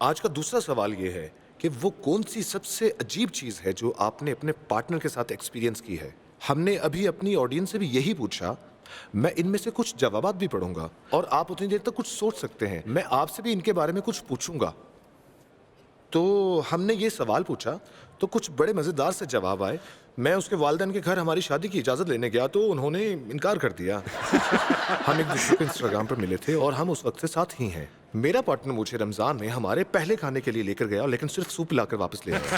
आज का दूसरा सवाल ये है कि वो कौन सी सबसे अजीब चीज है जो आपने अपने पार्टनर के साथ एक्सपीरियंस की है। हमने अभी अपनी ऑडियंस से भी यही पूछा। मैं इनमें से कुछ जवाबात भी पढ़ूंगा और आप उतनी देर तक कुछ सोच सकते हैं। मैं आपसे भी इनके बारे में कुछ पूछूंगा। तो हमने ये सवाल पूछा तो कुछ बड़े मजेदार से जवाब आए। मैं उसके वालिदैन के घर हमारी शादी की इजाजत लेने गया तो उन्होंने इनकार कर दिया। हम एक दूसरे को इंस्टाग्राम पर मिले थे और हम उस वक्त से साथ ही हैं। मेरा पार्टनर मुझे रमजान में हमारे पहले खाने के लिए लेकर गया, लेकिन सिर्फ सूप लाकर वापस ले आया।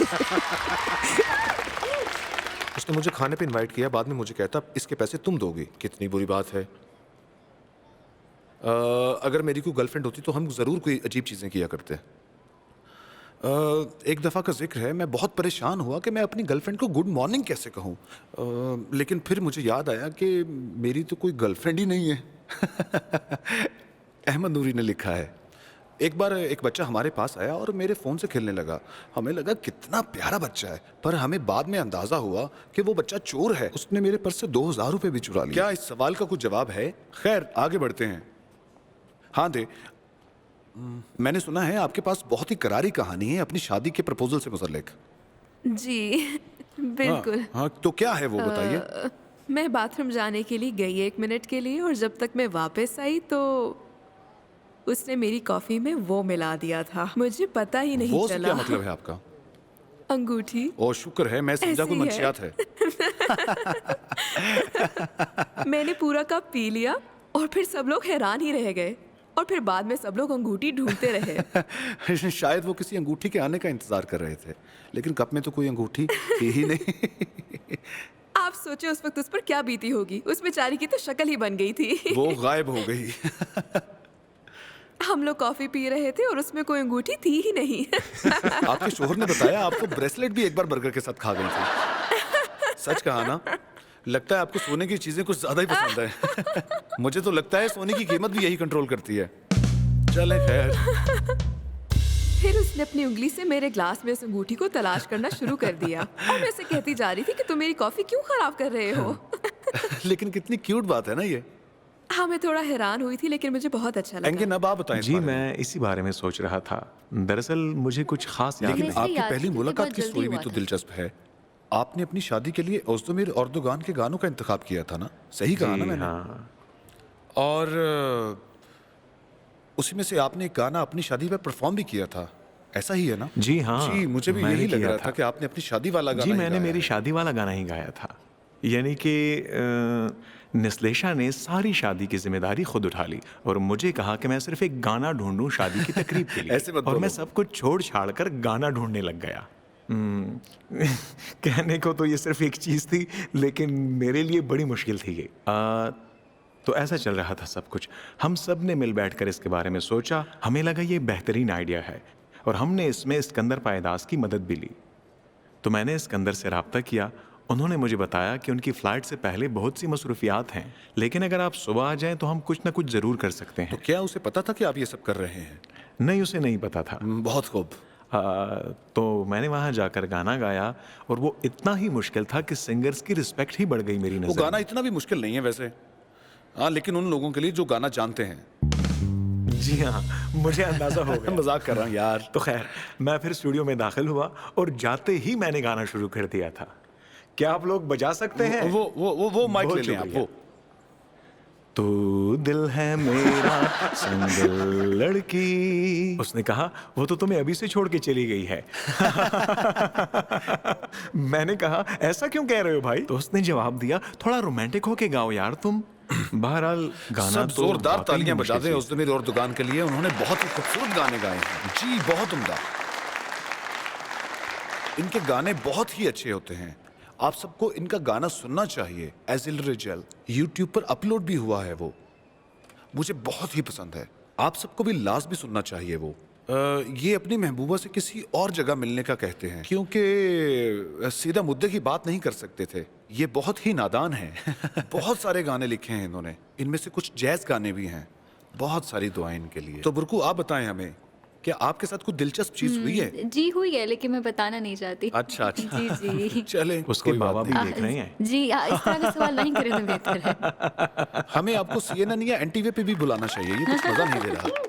उसने मुझे खाने पे इनवाइट किया, बाद में मुझे कहता इसके पैसे तुम दोगे। कितनी बुरी बात है। अगर मेरी कोई गर्लफ्रेंड होती तो हम जरूर कोई अजीब चीजें किया करते। एक दफ़ा का जिक्र है, मैं बहुत परेशान हुआ कि मैं अपनी गर्लफ्रेंड को गुड मॉर्निंग कैसे कहूँ। लेकिन फिर मुझे याद आया कि मेरी तो कोई गर्लफ्रेंड ही नहीं है। अहमद नूरी ने लिखा है, एक बार एक बच्चा हमारे पास आया और मेरे फ़ोन से खेलने लगा। हमें लगा कितना प्यारा बच्चा है, पर हमें बाद में अंदाज़ा हुआ कि वो बच्चा चोर है। उसने मेरे पर्स से 2000 रुपये भी चुरा लिए। क्या इस सवाल का कुछ जवाब है? खैर आगे बढ़ते हैं। हाँ दे, मैंने सुना है आपके पास बहुत ही करारी कहानी है अपनी शादी के प्रपोजल से मुतल्लिक। जी बिल्कुल। हाँ, तो क्या है वो बताइए। मैं बाथरूम जाने के लिए गई 1 मिनट के लिए, और जब तक मैं वापस आई तो उसने मेरी कॉफी में वो मिला दिया था। मुझे पता ही नहीं वो चला। क्या मतलब है आपका? अंगूठी। ओ शुक्र है, मैं समझा कोई ऐसी है। मंशियात है। मैंने पूरा कप पी लिया और फिर सब लोग हैरान ही रह गए, और फिर बाद में सब लोग अंगूठी ढूंढते रहे। शायद वो किसी अंगूठी के आने का इंतजार कर रहे थे, लेकिन कप में तो कोई अंगूठी थी ही नहीं। आप सोचे उस वक्त उस पर क्या बीती होगी। उस बेचारी की तो शक्ल ही बन गई थी। वो गायब हो गई। हम लोग कॉफी पी रहे थे और उसमें कोई अंगूठी थी ही नहीं। आपके शोहर ने बताया आपको ब्रेसलेट भी एक बार बर्गर के साथ खा गई थी। सच कहा ना? लगता है आपको सोने की चीजें कुछ ज्यादा ही पसंद है। मुझे तो लगता है सोने की कीमत भी यही कंट्रोल करती है। चले खैर। फिर उसने अपनी उंगली से मेरे ग्लास में उस अंगूठी को तलाश करना शुरू कर दिया, और मैं उसे कहती जा रही थी कि तुम मेरी कॉफी क्यों खराब कर रहे हो। लेकिन कितनी क्यूट बात है ना ये। हाँ, मैं थोड़ा हैरान हुई थी, लेकिन मुझे बहुत अच्छा लगा। एंगिन, अब आप बताएं। जी मैं इसी बारे में सोच रहा था। दरअसल मुझे कुछ खास याद लेकिन नहीं। आपकी याद पहली थी, मुलाकात बहुत की जल्दी स्टोरी भी हुआ तो था। दिलचस्प है। आपने अपनी शादी के लिए ओज़्दुमिर अर्दोगान के गानों का इंतखाब किया था ना? सही कहा ना जी, मैंने? हाँ। और उसी में से आपने एक गाना अपनी शादी पे परफॉर्म भी किया था, ऐसा ही है ना? जी हाँ, जी, मुझे भी मैंने यही लग किया रहा था कि आपने अपनी शादी वाला गाना जी ही मैंने गाया मेरी है। शादी वाला गाना ही गाया था। यानी कि निस्लेशा ने सारी शादी की जिम्मेदारी खुद उठा ली और मुझे कहा कि मैं सिर्फ एक गाना ढूंढूं शादी की तकरीब के लिए। ऐसे मत और मैं बोलो। सब कुछ छोड़ छाड़ कर गाना ढूंढने लग गया। कहने को तो ये सिर्फ एक चीज़ थी, लेकिन मेरे लिए बड़ी मुश्किल थी ये। तो ऐसा चल रहा था सब कुछ। हम सब ने मिल बैठकर इसके बारे में सोचा। हमें लगा ये बेहतरीन आइडिया है और हमने इसमें इस्कंदर पायदास की मदद भी ली। तो मैंने इस्कंदर से रब्ता किया। उन्होंने मुझे बताया कि उनकी फ़्लाइट से पहले बहुत सी मसरूफियात हैं, लेकिन अगर आप सुबह आ जाएं तो हम कुछ ना कुछ ज़रूर कर सकते तो हैं। क्या उसे पता था कि आप ये सब कर रहे हैं? नहीं, उसे नहीं पता था। बहुत खूब। तो मैंने वहाँ जाकर गाना गाया और वो इतना ही मुश्किल था कि सिंगर्स की रिस्पेक्ट ही बढ़ गई मेरी वो नज़र गाना में। इतना भी मुश्किल नहीं है वैसे। हाँ, लेकिन उन लोगों के लिए जो गाना जानते हैं। जी हाँ, मुझे अंदाज़ा हो गया। मजाक कर रहा हूँ यार। तो खैर, मैं फिर स्टूडियो में दाखिल हुआ और जाते ही मैंने गाना शुरू कर दिया था। क्या आप लोग बजा सकते हैं? वो माइक बहुत ले लें आप। शुक्रिया। वो तू दिल है मेरा सिंगल लड़की। उसने कहा वो तो तुम्हें अभी से छोड़ के चली गई है। मैंने कहा ऐसा क्यों कह रहे हो भाई? तो उसने जवाब दिया थोड़ा रोमांटिक होके गाओ यार तुम। बहरहाल गाना सब तो जोरदार वाकई तालियां मुश्किल बजा दें थी। ओज़्दुमिर अर्दोगान के लिए। उन्होंने बहुत ही खूबसूरत गाने गाए हैं। जी, बहुत उम्दा। इनके गाने बहुत ही अच्छे होते हैं। आप सबको इनका गाना सुनना चाहिए। एजिल रिजल यूट्यूब पर अपलोड भी हुआ है। वो मुझे बहुत ही पसंद है। आप सबको भी लाजमी सुनना चाहिए। वो ये अपनी महबूबा से किसी और जगह मिलने का कहते हैं, क्योंकि सीधा मुद्दे की बात नहीं कर सकते थे। ये बहुत ही नादान हैं। बहुत सारे गाने लिखे हैं इन्होंने, इनमें से कुछ जैज गाने भी हैं। बहुत सारी दुआएं इनके लिए। तो बुरकू, आप बताएं हमें, क्या आपके साथ कुछ दिलचस्प चीज हुई है? जी हुई है, लेकिन मैं बताना नहीं चाहती। अच्छा अच्छा। जी जी। चले, उसके कोई बात बाबा भी नहीं। देख रहे हैं। जी इस तरह का सवाल नहीं करें तो बेहतर है। हमें आपको CNN या NTV पे भी बुलाना चाहिए। ये कुछ मजा नहीं दे रहा।